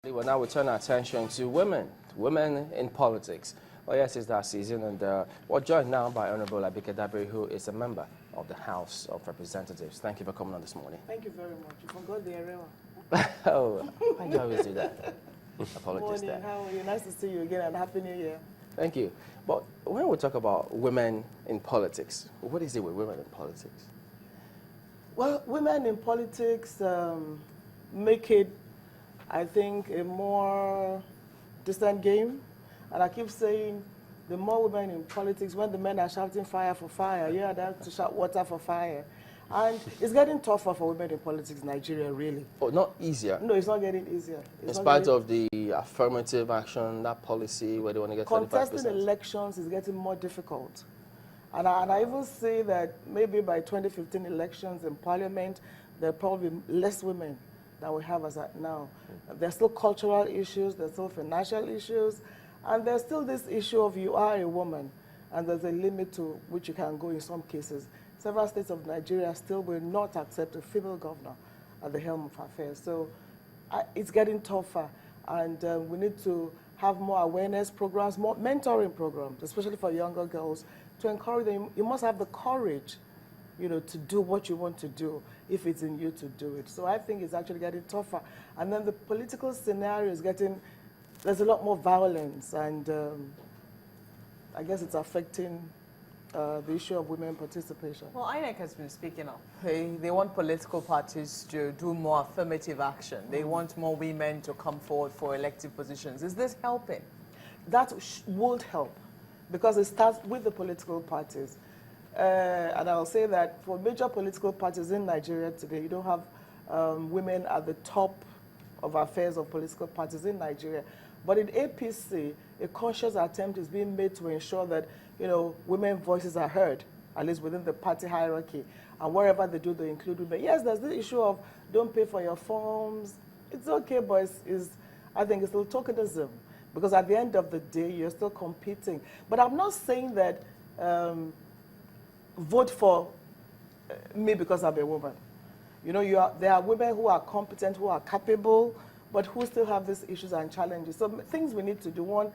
Well, now we turn our attention to women in politics. Well, yes, it's that season, and we're joined now by Honorable Abike Dabiri, who is a member of the House of Representatives. Thank you for coming on this morning. Thank you very much. You forgot the Erewa. Oh, I do always do that. Apologies Morning, there. how are you? Nice to see you again, and Happy New Year. Thank you. But when we talk about women in politics, what is it with women in politics? Well, women in politics make it, I think, a more distant game. And I keep saying, the more women in politics, when the men are shouting fire for fire, you are there to shout water for fire. And it's getting tougher for women in politics in Nigeria, really. Oh, not easier? No, it's not getting easier. In spite of the affirmative action, that policy where they want to get 35%? Contesting elections is getting more difficult. And I even say that maybe by 2015 elections in Parliament, there are probably less women than we have as at now. There's still cultural issues, there's still financial issues, and there's still this issue of you are a woman, and there's a limit to which you can go in some cases. Several states of Nigeria still will not accept a female governor at the helm of affairs. So it's getting tougher, and we need to have more awareness programs, more mentoring programs, especially for younger girls, to encourage them. You must have the courage, you know, to do what you want to do if it's in you to do it. So I think it's actually getting tougher. And then the political scenario is getting, there's a lot more violence, and I guess it's affecting the issue of women participation. Well, INEC has been speaking up. They want political parties to do more affirmative action. They want more women to come forward for elective positions. Is this helping? That would help, because it starts with the political parties. And I'll say that for major political parties in Nigeria today, you don't have women at the top of affairs of political parties in Nigeria. But in APC, a conscious attempt is being made to ensure that, you know, women's voices are heard, at least within the party hierarchy. And wherever they do, they include women. Yes, there's the issue of don't pay for your forms. It's okay, but I think it's still tokenism. Because at the end of the day, you're still competing. But I'm not saying that vote for me because I'm a woman. You know, there are women who are competent, who are capable, but who still have these issues and challenges. So things we need to do. One,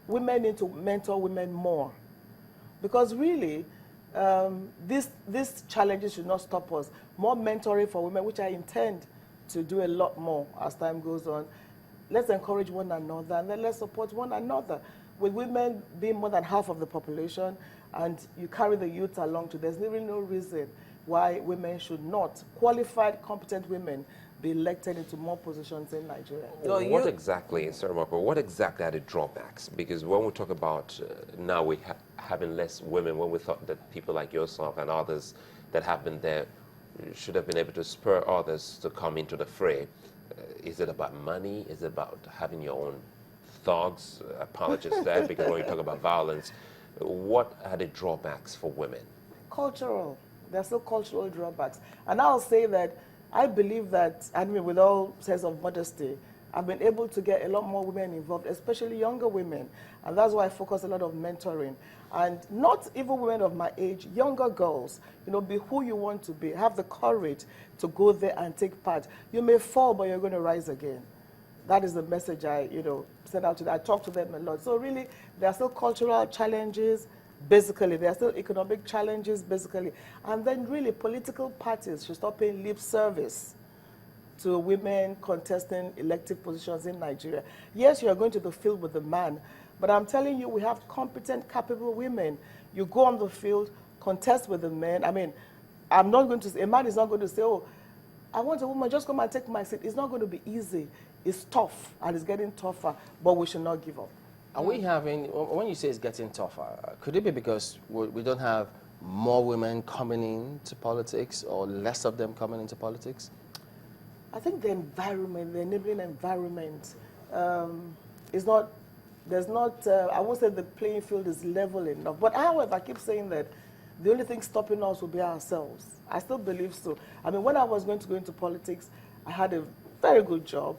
women need to mentor women more. Because really, these challenges should not stop us. More mentoring for women, which I intend to do a lot more as time goes on. Let's encourage one another, and then let's support one another. With women being more than half of the population, and you carry the youth along too, there's really no reason why women should not, qualified, competent women, be elected into more positions in Nigeria. Well, what exactly, Sarah Marco, what exactly are the drawbacks? Because when we talk about now we having less women, when we thought that people like yourself and others that have been there should have been able to spur others to come into the fray, is it about money? Is it about having your own thugs? Apologies there, because when you talk about violence, what are the drawbacks for women? Cultural. There's still cultural drawbacks. And I'll say that I believe that, I mean, with all sense of modesty, I've been able to get a lot more women involved, especially younger women. And that's why I focus a lot of mentoring. And not even women of my age, younger girls, you know, be who you want to be. Have the courage to go there and take part. You may fall, but you're going to rise again. That is the message I, you know, send out to them. I talk to them a lot. So really, there are still cultural challenges, basically. There are still economic challenges, basically. And then really, political parties should stop paying lip service to women contesting elective positions in Nigeria. Yes, you are going to the field with the man, but I'm telling you, we have competent, capable women. You go on the field, contest with the men. I mean, I'm not going to say, a man is not going to say, oh, I want a woman, just come and take my seat. It's not going to be easy. It's tough, and it's getting tougher, but we should not give up. Are we having, when you say it's getting tougher, could it be because we don't have more women coming into politics or less of them coming into politics? I think the environment, the enabling environment, is not, there's not, I won't say the playing field is level enough. But however, I keep saying that the only thing stopping us will be ourselves. I still believe so. I mean, when I was going to go into politics, I had a very good job.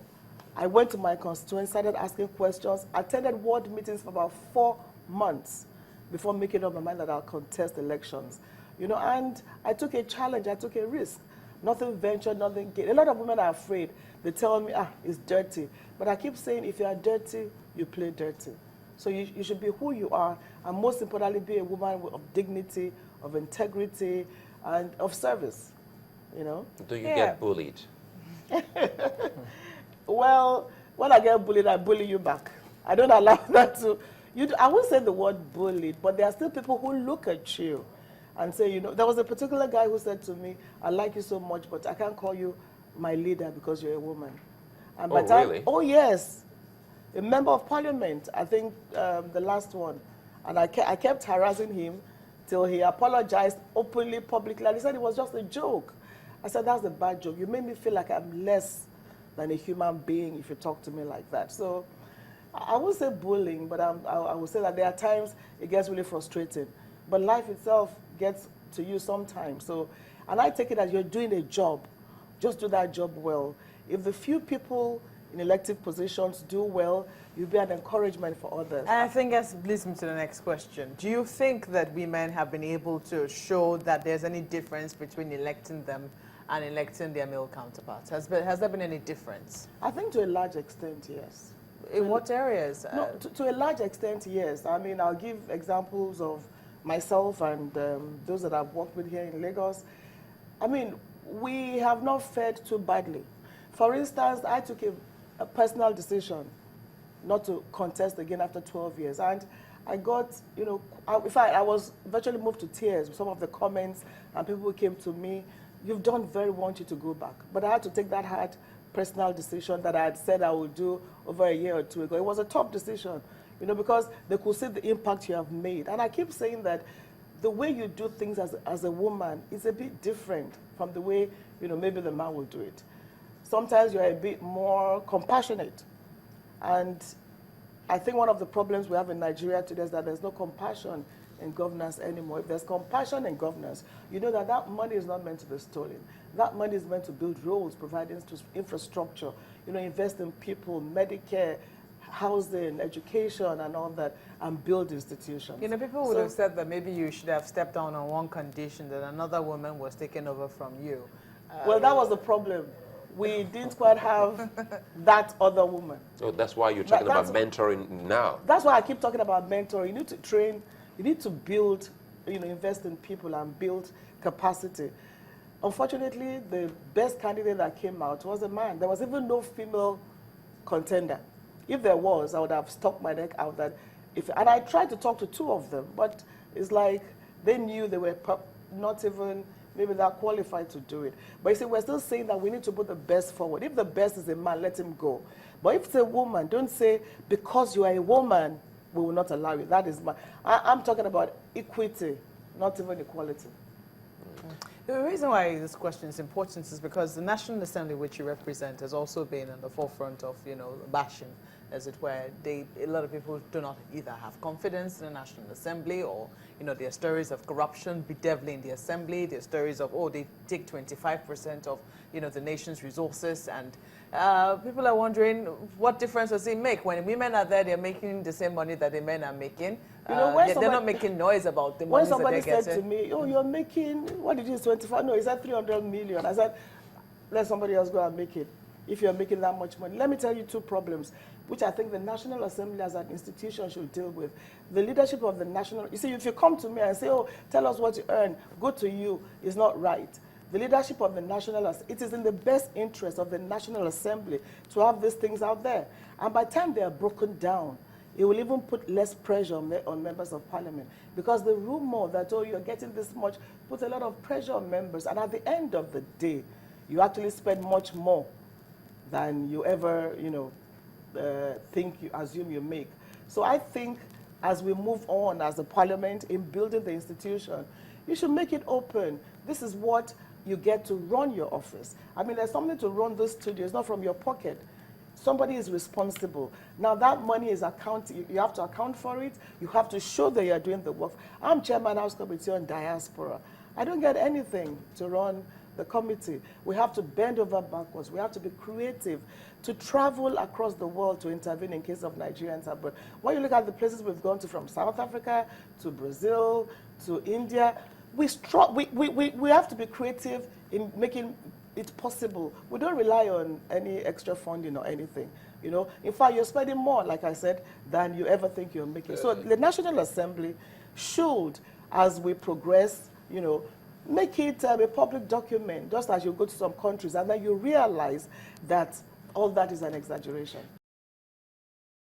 I went to my constituency, started asking questions, attended ward meetings for about 4 months before making up my mind that I'll contest elections. You know, and I took a challenge, I took a risk. Nothing ventured, nothing gained. A lot of women are afraid they tell me, it's dirty. But I keep saying, if you are dirty, you play dirty. So you should be who you are, and most importantly, be a woman of dignity, of integrity, and of service, you know? Do you get bullied? Well, when I get bullied, I bully you back. I don't allow that to... I won't say the word bullied, but there are still people who look at you and say, you know, there was a particular guy who said to me, I like you so much, but I can't call you my leader because you're a woman. And really? Oh, yes. A member of parliament, I think the last one. And I kept harassing him till he apologized openly, publicly, and he said it was just a joke. I said, that's a bad joke. You made me feel like I'm less than a human being if you talk to me like that. So I won't say bullying, but I will say that there are times it gets really frustrating. But life itself gets to you sometimes. So, and I take it as you're doing a job. Just do that job well. If the few people in elective positions do well, you'll be an encouragement for others. And I think that leads me to the next question. Do you think that women have been able to show that there's any difference between electing them and electing their male counterparts? Has there been any difference? I think to a large extent, yes. In what areas? No, to a large extent, yes. I mean, I'll give examples of myself and those that I've worked with here in Lagos. I mean, we have not fared too badly. For instance, I took a personal decision not to contest again after 12 years. And I got, you know, in fact, I was virtually moved to tears with some of the comments, and people who came to me, you've done very well, want you to go back. But I had to take that hard personal decision that I had said I would do over a year or two ago. It was a tough decision, you know, because they could see the impact you have made. And I keep saying that the way you do things as a woman is a bit different from the way, you know, maybe the man will do it. Sometimes you're a bit more compassionate. And I think one of the problems we have in Nigeria today is that there's no compassion in governance anymore. If there's compassion in governance, you know that that money is not meant to be stolen. That money is meant to build roads, provide infrastructure, you know, invest in people, Medicare, housing, education, and all that, and build institutions. You know, people would have said that maybe you should have stepped down on one condition, that another woman was taken over from you. Well, that was the problem. We didn't quite have that other woman. So that's why you're talking about mentoring now. That's why I keep talking about mentoring. You need to train, you need to build, you know, invest in people and build capacity. Unfortunately, the best candidate that came out was a man. There was even no female contender. If there was, I would have stuck my neck out. And I tried to talk to two of them, but it's like they knew they were not even maybe they're qualified to do it. But you see, we're still saying that we need to put the best forward. If the best is a man, let him go. But if it's a woman, don't say, because you are a woman, we will not allow you. That is I'm talking about equity, not even equality. The reason why this question is important is because the National Assembly, which you represent, has also been on the forefront of, you know, bashing, as it were. A lot of people do not either have confidence in the National Assembly, or, you know, there are stories of corruption bedeviling the Assembly. There are stories of, oh, they take 25% of, you know, the nation's resources, and people are wondering, what difference does it make when women are there? They're making the same money that the men are making. You know, they're not making noise about the money when that somebody they're said to me, oh, you're making, what did you say, 25? No, he said 300 million. I said, let somebody else go and make it, if you're making that much money. Let me tell you two problems, which I think the National Assembly as an institution should deal with. The leadership of the National, you see, if you come to me and say, oh, tell us what you earn, good to you, is not right. The leadership of the National Assembly, it is in the best interest of the National Assembly to have these things out there. And by the time they are broken down, it will even put less pressure on members of parliament. Because the rumor that, oh, you're getting this much, puts a lot of pressure on members. And at the end of the day, you actually spend much more than you ever, you know, assume you make. So I think as we move on as a parliament in building the institution, you should make it open. This is what you get to run your office. I mean, there's something to run this studio. It's not from your pocket. Somebody is responsible. Now that money is you have to account for it. You have to show that you're doing the work. I'm chairman House Committee on Diaspora. I don't get anything to run the committee. We have to bend over backwards. We have to be creative to travel across the world to intervene in case of Nigerians abroad. When you look at the places we've gone to, from South Africa to Brazil to India, we have to be creative in making it's possible. We don't rely on any extra funding or anything. You know, in fact, you're spending more, like I said, than you ever think you're making. So the National Assembly should, as we progress, you know, make it a public document, just as you go to some countries, and then you realize that all that is an exaggeration.